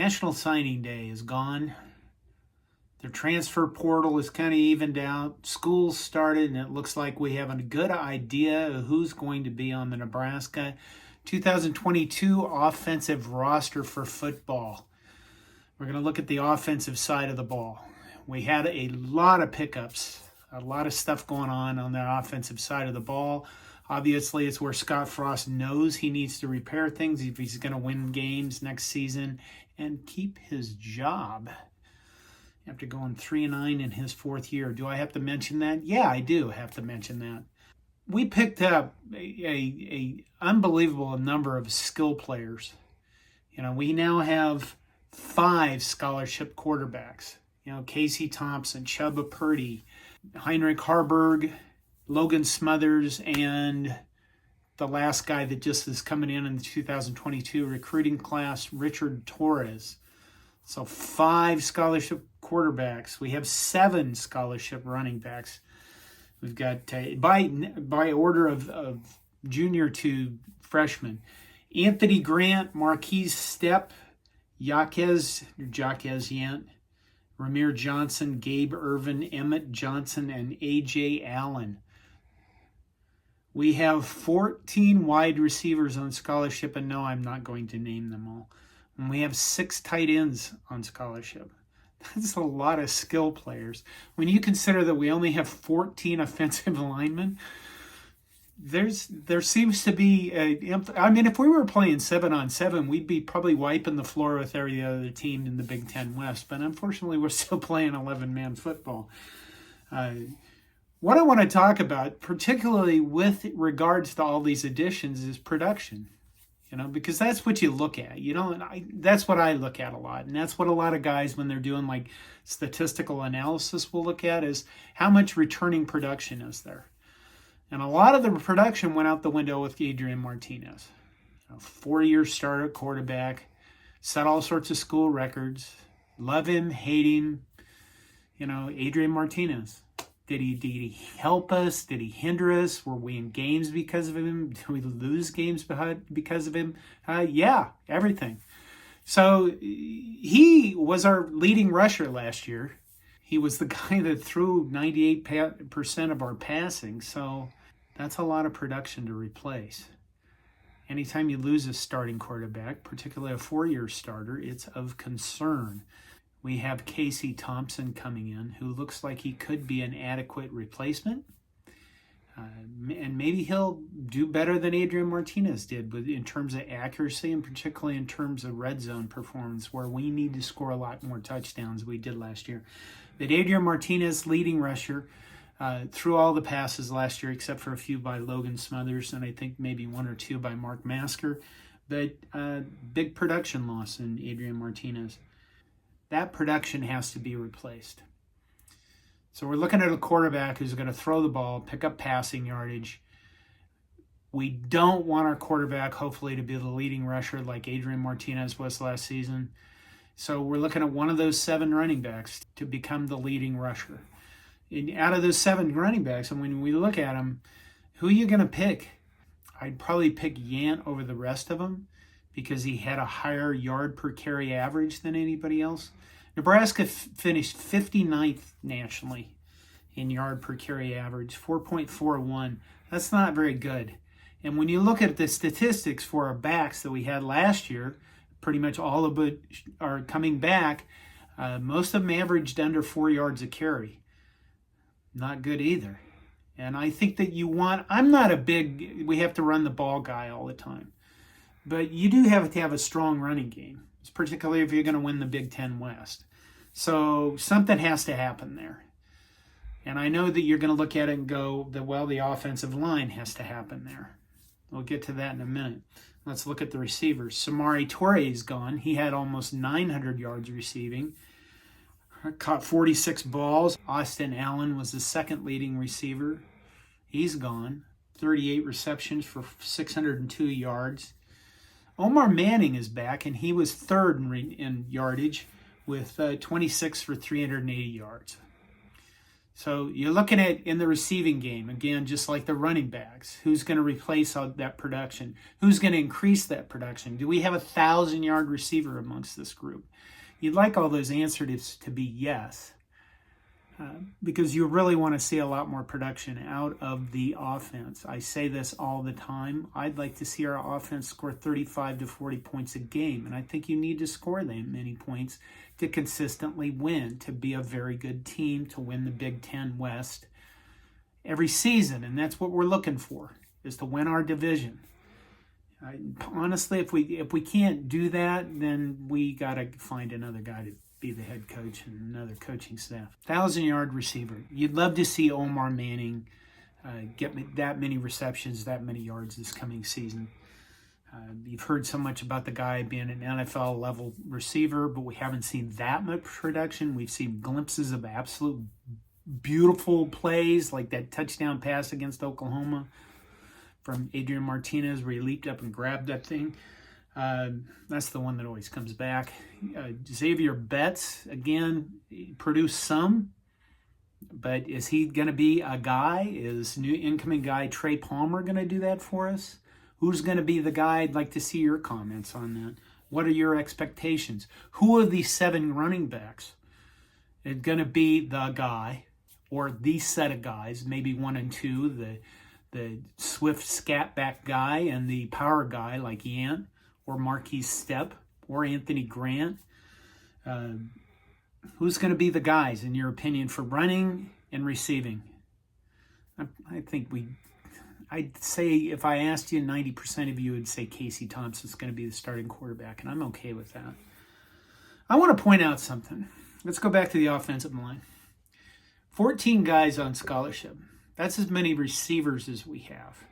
National Signing Day is gone. The transfer portal is kind of evened out. School's started, and it looks like we have a good idea of who's going to be on the Nebraska 2022 offensive roster for football. We're going to look at the offensive side of the ball. We had a lot of pickups, a lot of stuff going on the offensive side of the ball. Obviously, it's where Scott Frost knows he needs to repair things if he's going to win games next season and keep his job after going 3-9 in his fourth year. Do I have to mention that? Yeah, I do have to mention that. We picked up a unbelievable number of skill players. We now have 5 scholarship quarterbacks. Casey Thompson, Chubba Purdy, Heinrich Harburg, Logan Smothers, and the last guy that just is coming in the 2022 recruiting class, Richard Torres. So 5 scholarship quarterbacks. We have 7 scholarship running backs. We've got, by order of junior to freshman, Anthony Grant, Marquise Stepp, Jaquez Yant, Ramir Johnson, Gabe Irvin, Emmett Johnson, and A.J. Allen. We have 14 wide receivers on scholarship, and no, I'm not going to name them all. And we have 6 tight ends on scholarship. That's a lot of skill players. When you consider that we only have 14 offensive linemen, there seems to be if we were playing 7-on-7, we'd be probably wiping the floor with every other team in the Big Ten West. But unfortunately, we're still playing 11-man football. What I want to talk about, particularly with regards to all these additions, is production. Because that's what you look at. That's what I look at a lot. And that's what a lot of guys, when they're doing like statistical analysis, will look at, is how much returning production is there. And a lot of the production went out the window with Adrian Martinez. 4-year starter quarterback, set all sorts of school records. Love him, hate him. Adrian Martinez. Did he help us? Did he hinder us? Were we in games because of him? Did we lose games because of him? Yeah, everything. So he was our leading rusher last year. He was the guy that threw 98% of our passing. So that's a lot of production to replace. Anytime you lose a starting quarterback, particularly a 4-year starter, it's of concern. We have Casey Thompson coming in, who looks like he could be an adequate replacement. And maybe he'll do better than Adrian Martinez did in terms of accuracy, and particularly in terms of red zone performance, where we need to score a lot more touchdowns than we did last year. But Adrian Martinez, leading rusher, threw all the passes last year except for a few by Logan Smothers, and I think maybe 1 or 2 by Mark Masker. But big production loss in Adrian Martinez. That production has to be replaced. So we're looking at a quarterback who's going to throw the ball, pick up passing yardage. We don't want our quarterback, hopefully, to be the leading rusher like Adrian Martinez was last season. So we're looking at one of those 7 running backs to become the leading rusher. And out of those 7 running backs, and when we look at them, who are you going to pick? I'd probably pick Yant over the rest of them, because he had a higher yard per carry average than anybody else. Nebraska finished 59th nationally in yard per carry average, 4.41. That's not very good. And when you look at the statistics for our backs that we had last year, pretty much all of it are coming back. Most of them averaged under 4 yards a carry. Not good either. And I think that I'm not we have to run the ball guy all the time. But you do have to have a strong running game, particularly if you're going to win the Big Ten West. So something has to happen there. And I know that you're going to look at it and go, the offensive line has to happen there. We'll get to that in a minute. Let's look at the receivers. Samori Toure is gone. He had almost 900 yards receiving. Caught 46 balls. Austin Allen was the second leading receiver. He's gone. 38 receptions for 602 yards. Omar Manning is back, and he was third in yardage with 26 for 380 yards. So you're looking at in the receiving game, again, just like the running backs, who's going to replace all that production? Who's going to increase that production? Do we have a 1,000-yard receiver amongst this group? You'd like all those answers to be yes, because you really want to see a lot more production out of the offense. I say this all the time. I'd like to see our offense score 35 to 40 points a game, and I think you need to score that many points to consistently win, to be a very good team, to win the Big Ten West every season. And that's what we're looking for, is to win our division. Honestly, if we can't do that, then we got to find another guy to be the head coach and another coaching staff. 1,000-yard receiver. You'd love to see Omar Manning get that many receptions, that many yards this coming season. You've heard so much about the guy being an NFL level receiver, but we haven't seen that much production. We've seen glimpses of absolute beautiful plays, like that touchdown pass against Oklahoma from Adrian Martinez, where he leaped up and grabbed that thing. That's the one that always comes back. Xavier Betts, again, produced some, but is he going to be a guy? Is new incoming guy Trey Palmer going to do that for us? Who's going to be the guy? I'd like to see your comments on that. What are your expectations? Who are these 7 running backs? It's going to be the guy, or these set of guys, maybe 1 and 2, the swift scat back guy and the power guy like Yant, or Marquise Stepp, or Anthony Grant. Who's going to be the guys, in your opinion, for running and receiving? I think I'd say if I asked you, 90% of you would say Casey Thompson's going to be the starting quarterback, and I'm okay with that. I want to point out something. Let's go back to the offensive line. 14 guys on scholarship. That's as many receivers as we have.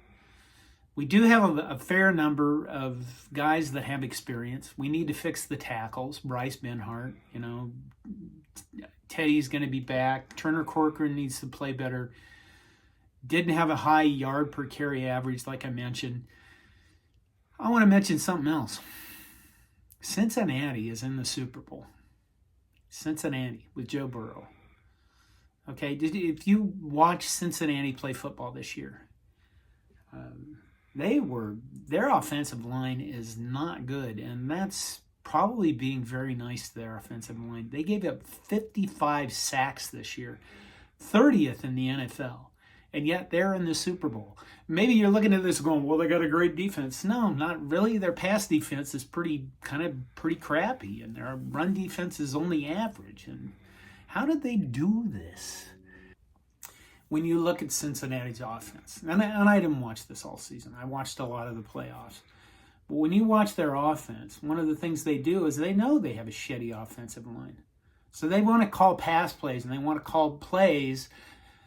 We do have a fair number of guys that have experience. We need to fix the tackles. Bryce Benhart, Teddy's going to be back. Turner Corcoran needs to play better. Didn't have a high yard per carry average, like I mentioned. I want to mention something else. Cincinnati is in the Super Bowl. Cincinnati with Joe Burrow. Okay, if you watch Cincinnati play football this year, their offensive line is not good, and that's probably being very nice to their offensive line. They gave up 55 sacks this year, 30th in the NFL. And yet they're in the Super Bowl. Maybe you're looking at this going, well, they got a great defense. No, not really. Their pass defense is pretty crappy, and their run defense is only average. And how did they do this? When you look at Cincinnati's offense, and I didn't watch this all season. I watched a lot of the playoffs. But when you watch their offense, one of the things they do is they know they have a shitty offensive line. So they want to call pass plays, and they want to call plays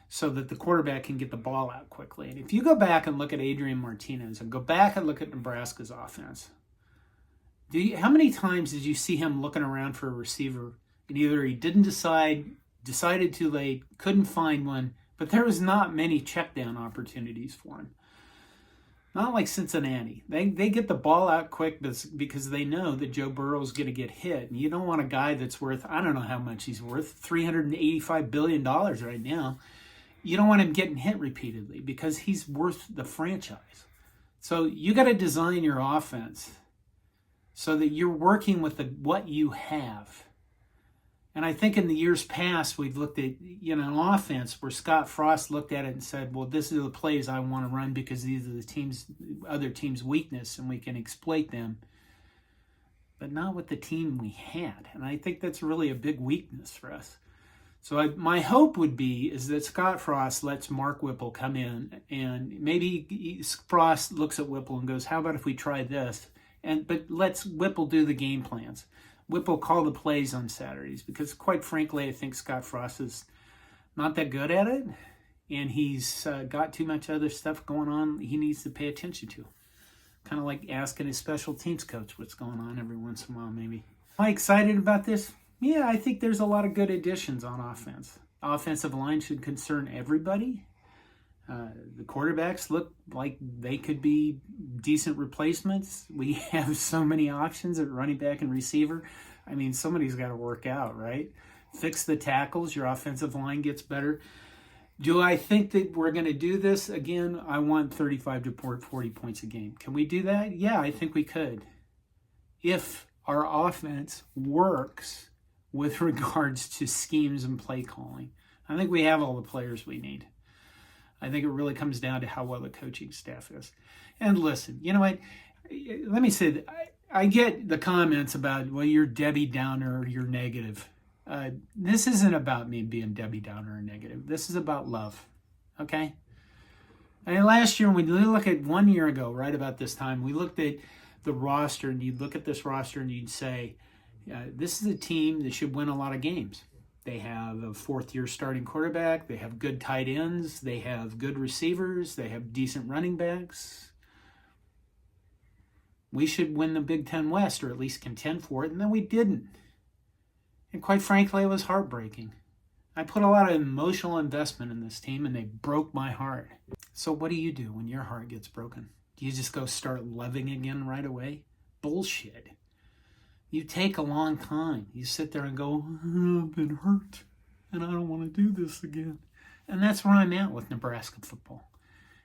so that the quarterback can get the ball out quickly. And if you go back and look at Adrian Martinez and go back and look at Nebraska's offense, how many times did you see him looking around for a receiver and either he didn't decided too late, couldn't find one, but there was not many check down opportunities for him. Not like Cincinnati. They get the ball out quick because they know that Joe Burrow's going to get hit. And you don't want a guy that's worth, I don't know how much he's worth, $385 billion right now. You don't want him getting hit repeatedly because he's worth the franchise. So you got to design your offense so that you're working with what you have. And I think in the years past, we've looked at an offense where Scott Frost looked at it and said, well, this is the plays I want to run because these are the other team's weakness and we can exploit them. But not with the team we had. And I think that's really a big weakness for us. So my hope would be is that Scott Frost lets Mark Whipple come in, and maybe Frost looks at Whipple and goes, how about if we try this? But let's Whipple do the game plans. Whipple call the plays on Saturdays because, quite frankly, I think Scott Frost is not that good at it, and he's got too much other stuff going on he needs to pay attention to. Kind of like asking his special teams coach what's going on every once in a while, maybe. Am I excited about this? Yeah, I think there's a lot of good additions on offense. Offensive line should concern everybody. The quarterbacks look like they could be decent replacements. We have so many options at running back and receiver. I mean, somebody's got to work out, right? Fix the tackles. Your offensive line gets better. Do I think that we're going to do this again? I want 35 to 40 points a game. Can we do that? Yeah, I think we could. If our offense works with regards to schemes and play calling, I think we have all the players we need. I think it really comes down to how well the coaching staff is. And listen, you know what? Let me say that I get the comments about, well, you're Debbie Downer or you're negative. This isn't about me being Debbie Downer or negative. This is about love, okay? And last year, when we look at 1 year ago, right about this time, we looked at the roster, and you'd look at this roster and you'd say, this is a team that should win a lot of games. They have a fourth-year starting quarterback. They have good tight ends. They have good receivers. They have decent running backs. We should win the Big Ten West, or at least contend for it, and then we didn't. And quite frankly, it was heartbreaking. I put a lot of emotional investment in this team, and they broke my heart. So what do you do when your heart gets broken? Do you just go start loving again right away? Bullshit. You take a long time. You sit there and go, I've been hurt, and I don't want to do this again. And that's where I'm at with Nebraska football.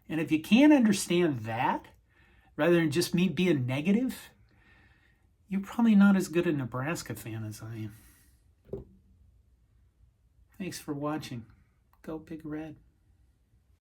And if you can't understand that, rather than just me being negative, you're probably not as good a Nebraska fan as I am. Thanks for watching. Go Big Red.